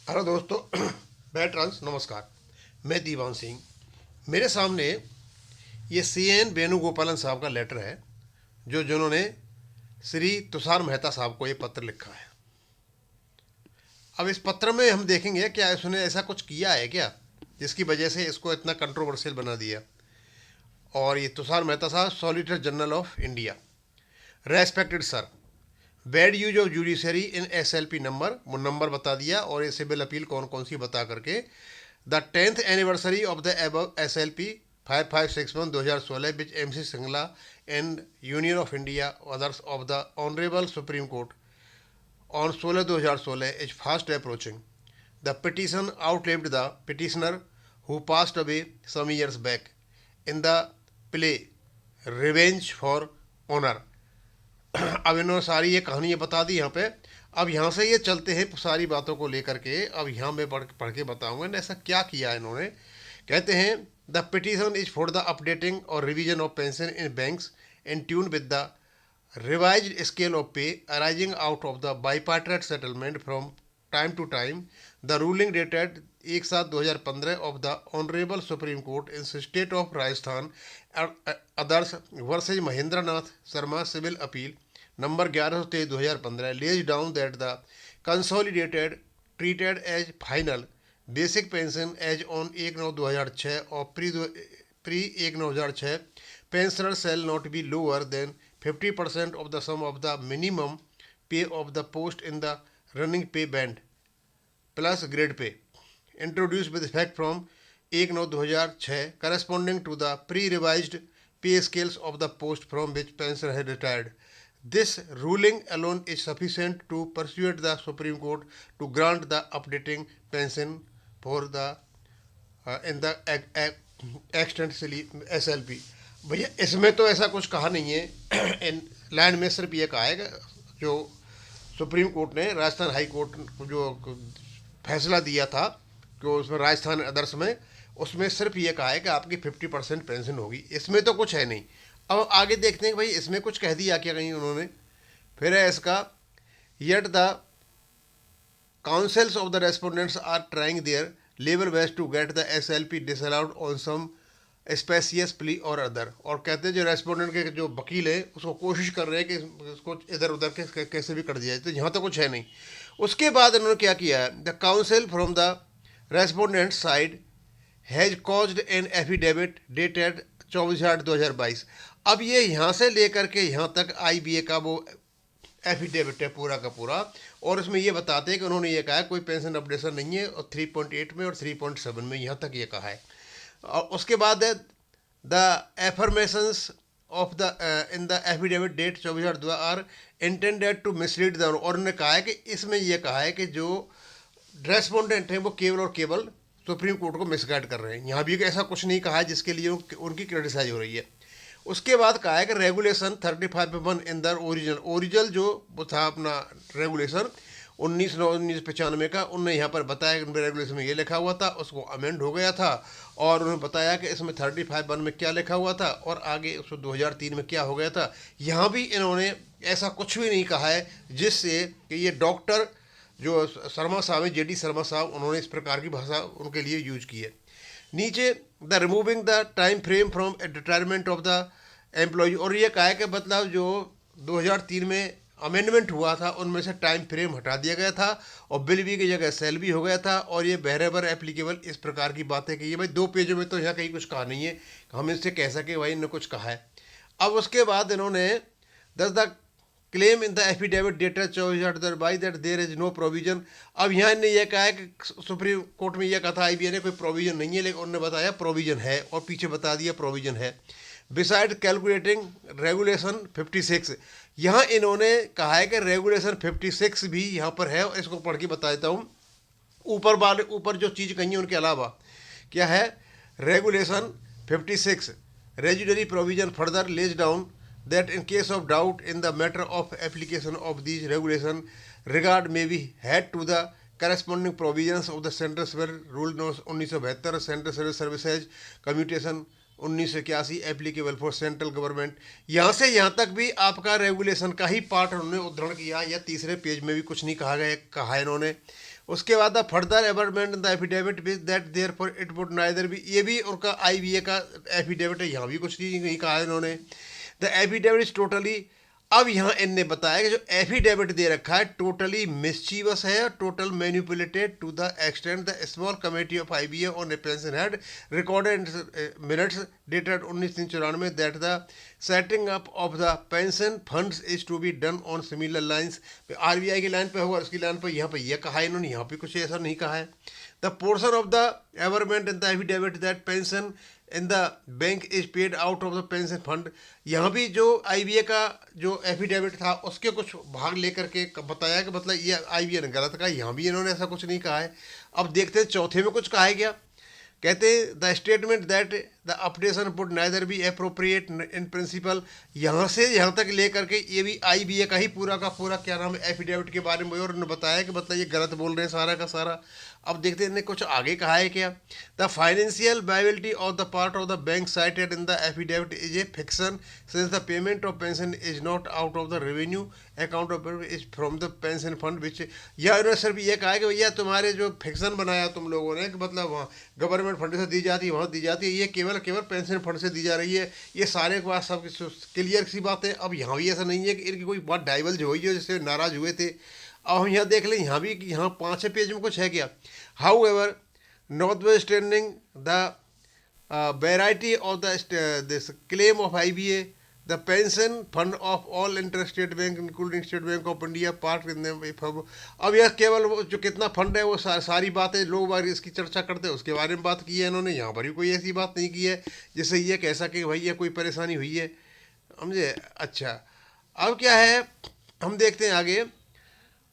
Hello दोस्तों, बैट्रंस नमस्कार। मैं दीवान सिंह। मेरे सामने ये CN वेणुगोपालन साहब का लेटर है, जो जिन्होंने श्री तुषार मेहता साहब को ये पत्र लिखा है। अब इस पत्र में हम देखेंगे क्या इसने ऐसा कुछ किया है क्या जिसकी वजह से इसको इतना कंट्रोवर्शियल बना दिया। और ये तुषार मेहता साहब, solicitor general of India. Respected sir, bad use of judiciary in SLP number, वो नंबर बता दिया और ये सिविल अपील कौन कौन सी बता करके। The 10th anniversary of the above SLP 5561/2016 which MC Singla and union of India others of the honourable supreme court on 16/2016 is fast approaching. The petition outlived the petitioner who passed away some years back in the play Revenge for Honor. अब इन्होंने सारी ये कहानी बता दी यहाँ पे। अब यहाँ से ये चलते हैं सारी बातों को लेकर के। अब यहाँ मैं पढ़ के बताऊंगा इन्होंने ऐसा क्या किया। इन्होंने कहते हैं the petition is for the updating और revision of pension in banks in tune with the revised scale of pay arising out of the bipartite settlement from time to time. The ruling dated 1/7/2015 of the Honorable Supreme Court in State of Rajasthan others versus Mahendra Nath Sharma civil appeal number 11/23/2015 lays down that the consolidated treated as final basic pension as on 1/9/2006 or pre 1/9/2006 pensioner shall not be lower than 50% of the sum of the minimum pay of the post in the running pay band plus grade pay introduced with effect from 1/9/2006 corresponding to the pre-revised pay scales of the post from which pensioner had retired. This ruling alone is sufficient to persuade the Supreme Court to grant the updating pension for the in the extent SLP. भैया इसमें तो ऐसा कुछ कहा नहीं है। In line में सिर्फ ये कहा है कि जो सुप्रीम कोर्ट ने राजस्थान हाई कोर्ट को जो फैसला दिया था कि उसमें राजस्थान अदर्स में, उसमें सिर्फ ये कहा है कि आपकी 50% पेंशन होगी। इसमें तो कुछ है नहीं। अब आगे देखते हैं कि भाई इसमें कुछ कह दिया क्या कहीं उन्होंने। फिर है इसका yet the counsels of the respondents are trying their level best to get the SLP disallowed on some specious plea or other. और कहते हैं जो रेस्पोंडेंट के जो वकील है उसको कोशिश कर रहे हैं कि इसको इधर उधर के कैसे भी कर दिया जाए। तो यहाँ तो कुछ है नहीं। उसके बाद इन्होंने क्या किया है, the council from the respondent side has caused an affidavit dated 24/8/2022। अब ये यहाँ से लेकर के यहाँ तक IBA का वो एफिडेविट है पूरा का पूरा, और इसमें ये बताते हैं कि उन्होंने ये कहा है कोई पेंशन अपडेशन नहीं है, और 3.8 में और 3.7 में यहाँ तक ये कहा है। और उसके बाद है the affirmations of the in the affidavit date 24/8 are intended to mislead the. और उन्होंने कहा है कि इसमें यह कहा है कि जो रेस्पोंडेंट हैं वो केवल और केवल सुप्रीम कोर्ट को मिसगाइड कर रहे हैं। यहाँ भी ऐसा कुछ नहीं कहा है जिसके लिए उनकी क्रिटिसाइज हो रही है। उसके बाद कहा है कि रेगुलेशन 35(1) इन द ओरिजिनल जो वो था अपना रेगुलेशन 19/9/1995 का, उनने यहाँ पर बताया कि रेगुलेशन में ये लिखा हुआ था, उसको अमेंड हो गया था। और उन्होंने बताया कि इसमें 35(1) में क्या लिखा हुआ था और आगे उसको 2003 में क्या हो गया था। यहाँ भी इन्होंने ऐसा कुछ भी नहीं कहा है जिससे कि ये डॉक्टर जो शर्मा साहब हैं, JD शर्मा साहब, उन्होंने इस प्रकार की भाषा उनके लिए यूज की है। नीचे the removing the time frame from retirement of the employee. और ये कहा है कि मतलब जो 2003 में अमेंडमेंट हुआ था उनमें से टाइम फ्रेम हटा दिया गया था और बिल भी की जगह सेल भी हो गया था, और ये बहरेबर एप्लीकेबल इस प्रकार की बातें की है। भाई 2 पेजों में तो यहाँ कहीं कुछ कहा नहीं है, हम इससे कह सके भाई इन्होंने कुछ कहा है। अब उसके बाद इन्होंने the claim in the affidavit dated 24/8/2022 that there is no provision. अब यहाँ इन्होंने यह कहा है कि सुप्रीम कोर्ट में यह कहा था IBA ने कोई प्रोविजन नहीं है, लेकिन उन्होंने बताया प्रोविजन है और पीछे बता दिया प्रोविजन है। बिसाइड कैलकुलेटिंग रेगुलेशन 56, यहाँ इन्होंने कहा है कि रेगुलेशन 56 भी यहाँ पर है, और इसको पढ़ के बता देता हूँ। ऊपर जो चीज़ कही है उनके अलावा क्या है, regulation 56 residuary provision further lays down that in case of doubt in the matter of application of these regulation regard may be had to the corresponding provisions of the Central Civil Rule No. 1972 Central Civil Services Commutation 1981 applicable for central government. यहाँ से यहाँ तक भी आपका regulation का ही part उन्होंने उद्धरण किया, या तीसरे पेज में भी कुछ नहीं कहा गया, कहा है इन्होंने। उसके बाद the further averment in the affidavit with that there for it would neither भी, ये भी उनका आईबीए का एफिडेविट है, यहाँ भी कुछ नहीं कहा है इन्होंने। द एफिडेविट इज टोटली, अब यहाँ इनने बताया कि जो एफिडेविट दे रखा है टोटली मिस्चीवस है, total manipulated to the extent the small committee of IBA on a pension had recorded minutes dated 1994 that the setting up of the pension funds is to be done on similar lines. RBI की line पे होगा, उसकी line पर यहाँ पर यह कहा है इन्होंने, यहाँ पे कुछ ऐसा नहीं कहा है। The portion of the averment in the affidavit that pension in the bank is paid out of the pension fund, यहाँ भी जो आईबीए का जो एफिडेविट था उसके कुछ भाग लेकर के बताया कि मतलब ये आईबीए ने गलत कहा, यहाँ भी इन्होंने ऐसा कुछ नहीं कहा है। अब देखते हैं चौथे में कुछ कहा है क्या। कहते हैं the statement that the updation would neither be appropriate in principle, यहाँ से यहाँ तक लेकर के ये भी आईबीए का ही पूरा का पूरा क्या नाम है एफिडेविट के बारे में, और उन्होंने बताया कि मतलब ये गलत बोल रहे हैं सारा का सारा। अब देखते हैं इन्हें कुछ आगे कहा है क्या। The financial viability of the part of the bank cited in the affidavit is a fiction since the payment of pension is not out of the revenue account of is from the pension fund which, या इन्होंने सिर्फ ये कहा है कि भैया तुम्हारे जो फिक्शन बनाया तुम लोगों ने कि मतलब वहाँ गवर्नमेंट फंड से दी जाती है, वहाँ दी जाती है, ये केवल केवल पेंशन फंड से दी जा रही है। ये सारे के बाद सब क्लियर सी बात है। अब यहाँ भी ऐसा नहीं है कि इनकी कोई बात डाइवर्ज हुई है जिससे नाराज हुए थे। अब हम यहाँ देख लें, यहाँ भी यहाँ 5 पेज में कुछ है क्या। However notwithstanding the variety of the this claim of IBA the pension fund of all interested bank including State Bank of India part in. अब यह केवल जो कितना फंड है वो सारी बातें लोग बार इसकी चर्चा करते हैं उसके बारे में बात की है इन्होंने, यहाँ पर भी कोई ऐसी बात नहीं की है जिससे ये कह सके कि भाई ये कोई परेशानी हुई है, समझे। अच्छा, अब क्या है हम देखते हैं आगे।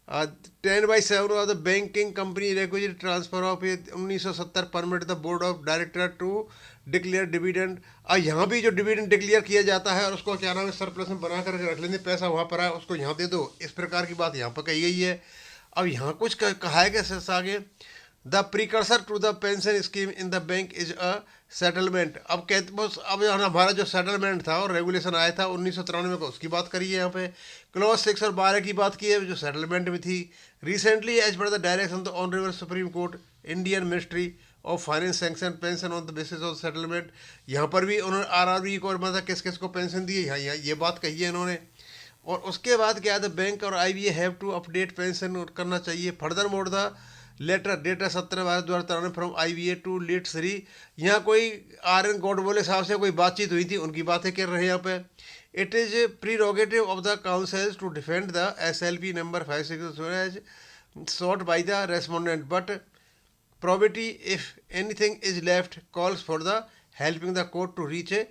10/7 of the banking company requisite transfer of 1970 permit the board of director to declare dividend. और यहाँ भी जो डिविडेंड डिक्लेयर किया जाता है और उसको क्या नाम है सरप्लस में बना करके रख लेंगे, पैसा वहाँ पर आए उसको यहाँ दे दो, इस प्रकार की बात यहाँ पर कही गई है। अब यहाँ कुछ कहा है कि आगे the precursor to the pension scheme in the bank is a settlement. अब कहते बस अब यहाँ हमारा जो सेटलमेंट था और रेगुलेशन आया था 1993 को, उसकी बात करी है यहाँ पे। क्लॉज 6 और 12 की बात की है जो सेटलमेंट में थी। Recently as per the direction the honourable supreme court Indian ministry of finance sanction pension on the basis of settlement, यहाँ पर भी उन्होंने आरआरबी को मतलब किस किस को पेंशन दी है, यहाँ ये बात कही है इन्होंने। और उसके बाद क्या है द बैंक और IBA have to update pension करना चाहिए। Further mode the letter dated 17/12/2093 from IBA to late Shri, यहाँ कोई RN गोडबोले साहब से कोई बातचीत हुई थी, उनकी बातें कर रहे हैं यहाँ पे। It is prerogative of the counsel to defend the SLP number 560 sought by the respondent but probity if anything is left calls for the helping the court to reach a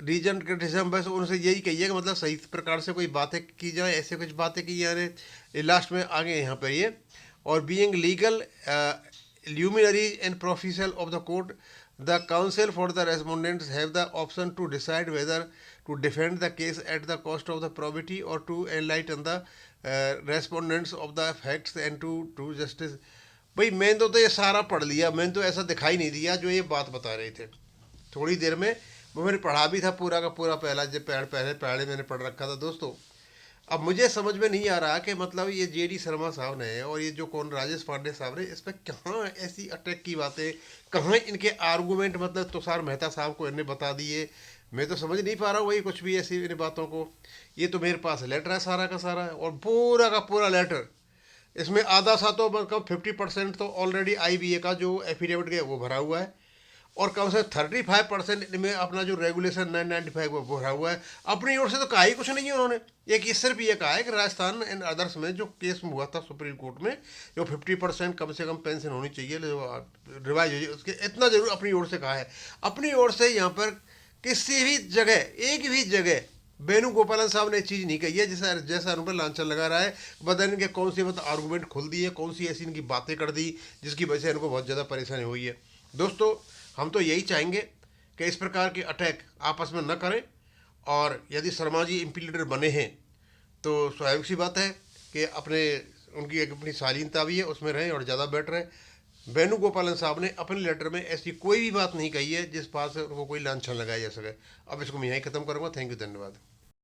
reason criticism. बस उनसे यही कहिए कि मतलब सही प्रकार से कोई बातें की जाए, ऐसे कुछ बातें की जाए। लास्ट में आगे यहाँ पर ये और being legal luminaries and official of the court, the counsel for the respondents have the option to decide whether to defend the case at the cost of the probity or to enlighten the respondents of the facts and to justice। भाई मैंने तो ये सारा पढ़ लिया, मैंने तो ऐसा दिखाई नहीं दिया जो ये बात बता रहे थे थोड़ी देर में। वो मैंने पढ़ा भी था पूरा का पूरा, पहला जब पहले मैंने पढ़ रखा था दोस्तों। अब मुझे समझ में नहीं आ रहा कि मतलब ये JD शर्मा साहब ने और ये जो कौन राजेश पांडे साहब ने इस पर कहाँ ऐसी अटैक की बातें, कहाँ इनके आर्गूमेंट मतलब तुषार मेहता साहब को इन्हें बता दिए, मैं तो समझ नहीं पा रहा हूँ वही कुछ भी ऐसी इन बातों को। ये तो मेरे पास लेटर है सारा का सारा और पूरा का पूरा लेटर, इसमें आधा सा तो मतलब 50% तो ऑलरेडी IBA का जो एफिडेविट गया वो भरा हुआ है और कम से 35% में अपना जो रेगुलेशन 995 वो भरा हुआ है। अपनी ओर से तो कहा ही कुछ नहीं है उन्होंने, एक सिर्फ ये कहा है कि राजस्थान एंड अदर्स में जो केस हुआ था सुप्रीम कोर्ट में जो 50% कम से कम पेंशन होनी चाहिए रिवाइज हुई, उसके इतना जरूर अपनी ओर से कहा है। अपनी ओर से यहाँ पर किसी भी जगह एक भी जगह वेणुगोपालन साहब ने चीज़ नहीं कही है जैसा उन पर लांछन लगा रहा है। पता नहीं इनके कौन सी मतलब आर्गूमेंट खुल दी है, कौन सी ऐसी इनकी बातें कर दी जिसकी वजह से इनको बहुत ज़्यादा परेशानी हुई है। दोस्तों हम तो यही चाहेंगे कि इस प्रकार के अटैक आपस में न करें और यदि शर्मा जी एमपी लीडर बने हैं तो स्वाभाविक सी बात है कि उनकी एक अपनी शालीनता भी है उसमें रहें और ज़्यादा बेटर है। वेणुगोपालन साहब ने अपने लेटर में ऐसी कोई भी बात नहीं कही है जिस बात से उनको कोई लांछन लगाया जा सके। अब इसको मैं यहीं ख़त्म करूँगा। थैंक यू, धन्यवाद।